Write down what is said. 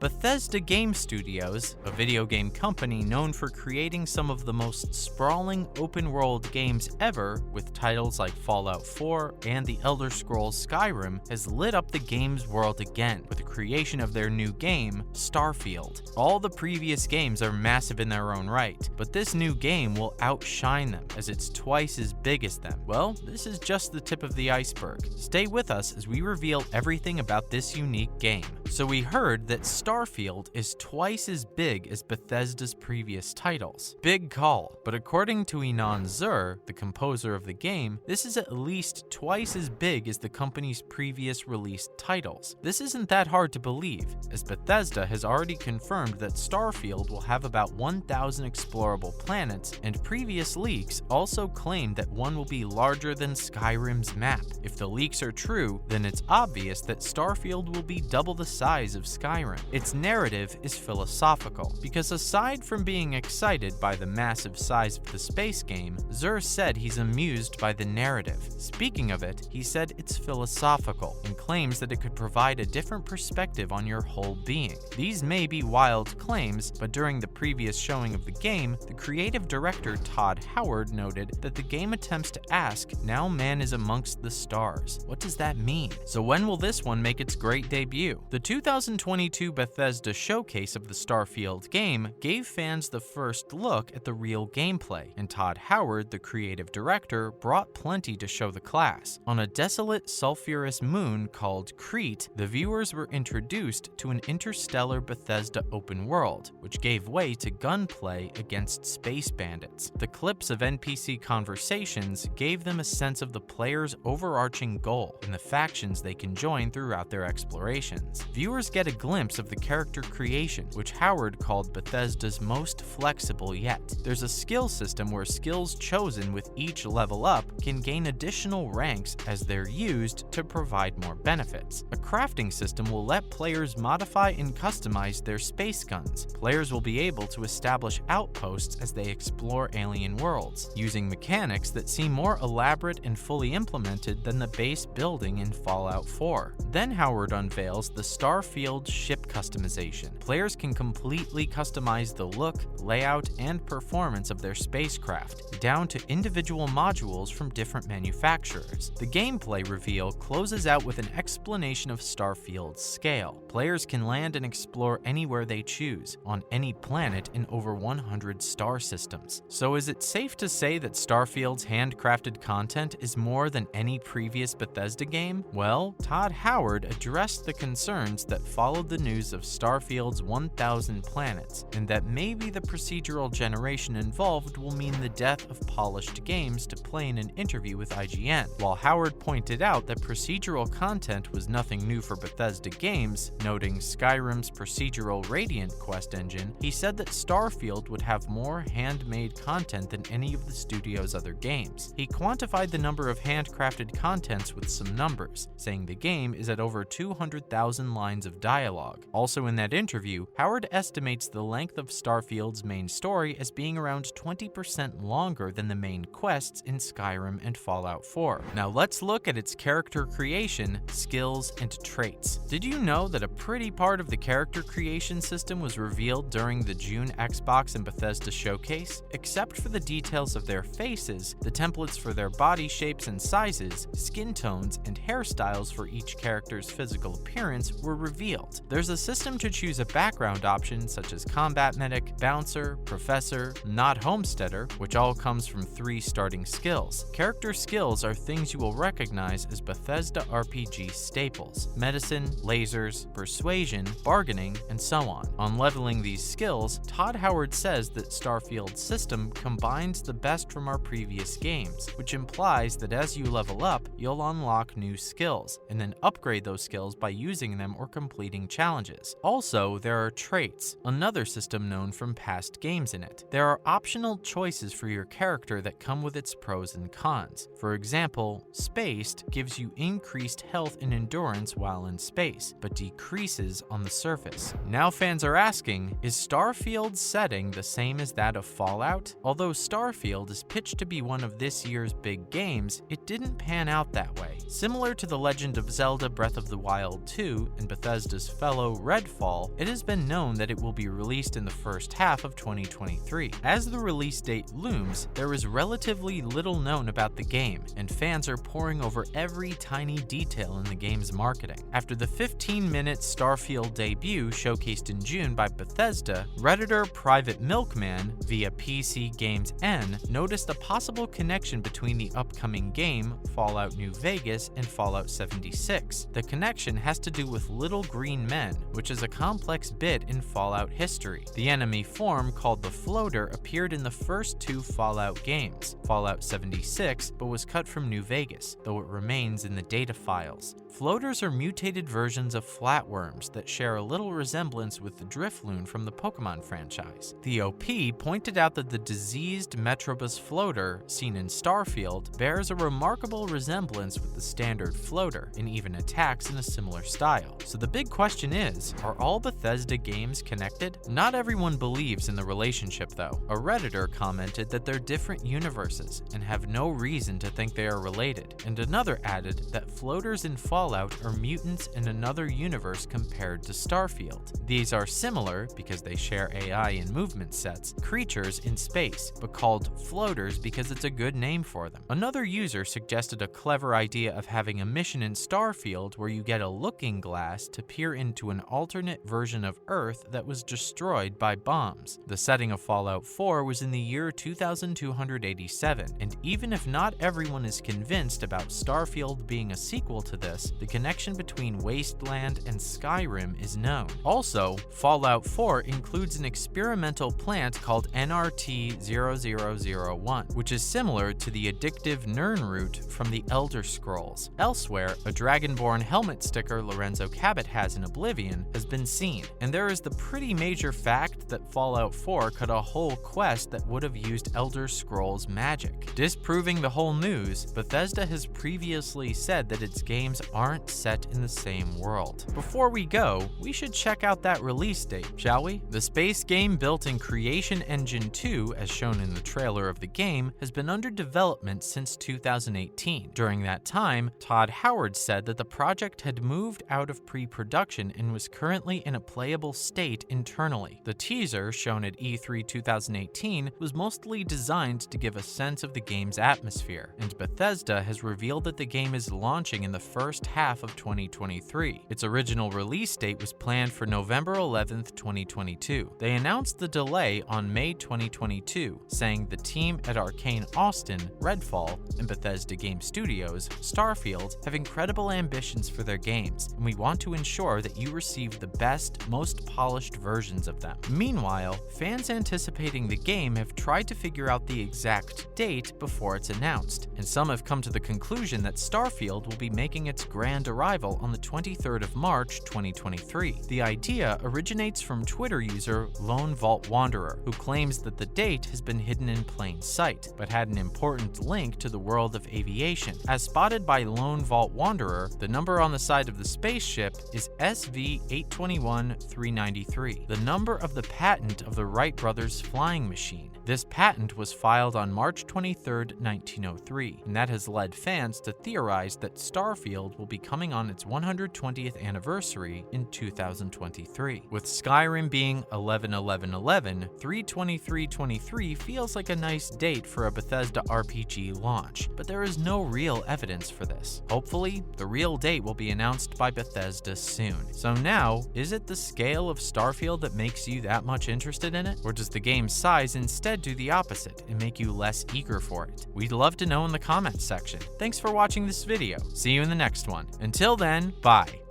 Bethesda Game Studios, a video game company known for creating some of the most sprawling open-world games ever with titles like Fallout 4 and the Elder Scrolls Skyrim, has lit up the game's world again with the creation of their new game, Starfield. All the previous games are massive in their own right, but this new game will outshine them as it's twice as big as them. Well, this is just the tip of the iceberg. Stay with us as we reveal everything about this unique game. So we heard that Starfield is twice as big as Bethesda's previous titles. Big call, but according to Inon Zur, the composer of the game, this is at least twice as big as the company's previous released titles. This isn't that hard to believe, as Bethesda has already confirmed that Starfield will have about 1,000 explorable planets, and previous leaks also claim that one will be larger than Skyrim's map. If the leaks are true, then it's obvious that Starfield will be double the size of Skyrim. Its narrative is philosophical, because aside from being excited by the massive size of the space game, Zur said he's amused by the narrative. Speaking of it, he said it's philosophical, and claims that it could provide a different perspective on your whole being. These may be wild claims, but during the previous showing of the game, the creative director Todd Howard noted that the game attempts to ask, "Now man is amongst the stars. What does that mean?" So when will this one make its great debut? The 2022 Bethesda showcase of the Starfield game gave fans the first look at the real gameplay, and Todd Howard, the creative director, brought plenty to show the class. On a desolate, sulfurous moon called Crete, the viewers were introduced to an interstellar Bethesda open world, which gave way to gunplay against space bandits. The clips of NPC conversations gave them a sense of the player's overarching goal and the factions they can join throughout their explorations. Viewers get a glimpse of the character creation, which Howard called Bethesda's most flexible yet. There's a skill system where skills chosen with each level up can gain additional ranks as they're used to provide more benefits. A crafting system will let players modify and customize their space guns. Players will be able to establish outposts as they explore alien worlds, using mechanics that seem more elaborate and fully implemented than the base building in Fallout 4. Then Howard unveils the Starfield ship customization. Players can completely customize the look, layout, and performance of their spacecraft, down to individual modules from different manufacturers. The gameplay reveal closes out with an explanation of Starfield's scale. Players can land and explore anywhere they choose, on any planet in over 100 star systems. So is it safe to say that Starfield's handcrafted content is more than any previous Bethesda game? Well, Todd Howard addressed the concerns that followed the news of Starfield's 1,000 planets, and that maybe the procedural generation involved will mean the death of polished games to play in an interview with IGN. While Howard pointed out that procedural content was nothing new for Bethesda games, noting Skyrim's procedural Radiant quest engine, he said that Starfield would have more handmade content than any of the studio's other games. He quantified the number of handcrafted contents with some numbers, saying the game is at over 200,000 lines of dialogue. Also in that interview, Howard estimates the length of Starfield's main story as being around 20% longer than the main quests in Skyrim and Fallout 4. Now let's look at its character creation, skills, and traits. Did you know that a pretty part of the character creation system was revealed during the June Xbox and Bethesda showcase? Except for the details of their faces, the templates for their body shapes and sizes, skin tones, and hairstyles for each character's physical appearance were revealed. There's a system to choose a background option such as Combat Medic, Bouncer, Professor, Not Homesteader, which all comes from 3 starting skills. Character skills are things you will recognize as Bethesda RPG staples: medicine, lasers, persuasion, bargaining, and so on. On leveling these skills, Todd Howard says that Starfield's system combines the best from our previous games, which implies that as you level up, you'll unlock new skills, and then upgrade those skills by using them or completing challenges. Also, there are traits, another system known from past games in it. There are optional choices for your character that come with its pros and cons. For example, Spaced gives you increased health and endurance while in space, but decreases on the surface. Now fans are asking, is Starfield's setting the same as that of Fallout? Although Starfield is pitched to be one of this year's big games, it didn't pan out that way. Similar to The Legend of Zelda Breath of the Wild 2 and Bethesda's fellow Redfall, it has been known that it will be released in the first half of 2023. As the release date looms, there is relatively little known about the game, and fans are poring over every tiny detail in the game's marketing. After the 15-minute Starfield debut showcased in June by Bethesda, Redditor Private Milkman, via PC Games N, noticed a possible connection between the upcoming game, Fallout New Vegas, and Fallout 76. The connection has to do with little green men, which is a complex bit in Fallout history. The enemy form, called the Floater, appeared in the first two Fallout games, Fallout 76, but was cut from New Vegas, though it remains in the data files. Floaters are mutated versions of flatworms that share a little resemblance with the Drifloon from the Pokemon franchise. The OP pointed out that the diseased Metrobus floater, seen in Starfield, bears a remarkable resemblance with the standard floater, and even attacks in a similar style. So the big question is, are all Bethesda games connected? Not everyone believes in the relationship though. A Redditor commented that they're different universes, and have no reason to think they are related, and another added that floaters in Fallout are mutants in another universe compared to Starfield. These are similar, because they share AI and movement sets, creatures in space, but called floaters because it's a good name for them. Another user suggested a clever idea of having a mission in Starfield where you get a looking glass to peer into an alternate version of Earth that was destroyed by bombs. The setting of Fallout 4 was in the year 2287, and even if not everyone is convinced about Starfield being a sequel to this, the connection between Wasteland and Skyrim is known. Also, Fallout 4 includes an experimental plant called NRT-0001, which is similar to the addictive Nirnroot from the Elder Scrolls. Elsewhere, a Dragonborn helmet sticker Lorenzo Cabot has in Oblivion has been seen, and there is the pretty major fact that Fallout 4 cut a whole quest that would have used Elder Scrolls magic. Disproving the whole news, Bethesda has previously said that its games aren't set in the same world. Before we go, we should check out that release date, shall we? The space game built in Creation Engine 2, as shown in the trailer of the game, has been under development since 2018. During that time, Todd Howard said that the project had moved out of pre-production and was currently in a playable state internally. The teaser, shown at E3 2018, was mostly designed to give a sense of the game's atmosphere, and Bethesda has revealed that the game is launching in the first half of 2023. Its original release date was planned for November 11th, 2022. They announced the delay on May 2022, saying the team at Arcane Austin, Redfall, and Bethesda Game Studios, Starfield, have incredible ambitions for their games, and we want to ensure that you receive the best, most polished versions of them. Meanwhile, fans anticipating the game have tried to figure out the exact date before it's announced, and some have come to the conclusion that Starfield will be making its grand arrival on the 23rd of March, 2023. The idea originates from Twitter user Lone Vault Wanderer, who claims that the date has been hidden in plain sight, but had an important link to the world of aviation. As spotted by Lone Vault Wanderer, the number on the side of the spaceship is SV821393, the number of the patent of the Wright brothers' flying machine. This patent was filed on March 23, 1903, and that has led fans to theorize that Starfield will be coming on its 120th anniversary in 2023. With Skyrim being 11/11/11, 3/23/23 feels like a nice date for a Bethesda RPG launch, but there is no real evidence for this. Hopefully, the real date will be announced by Bethesda soon. So now, is it the scale of Starfield that makes you that much interested in it? Or does the game's size instead do the opposite and make you less eager for it? We'd love to know in the comments section. Thanks for watching this video. See you in the next one. Until then, bye.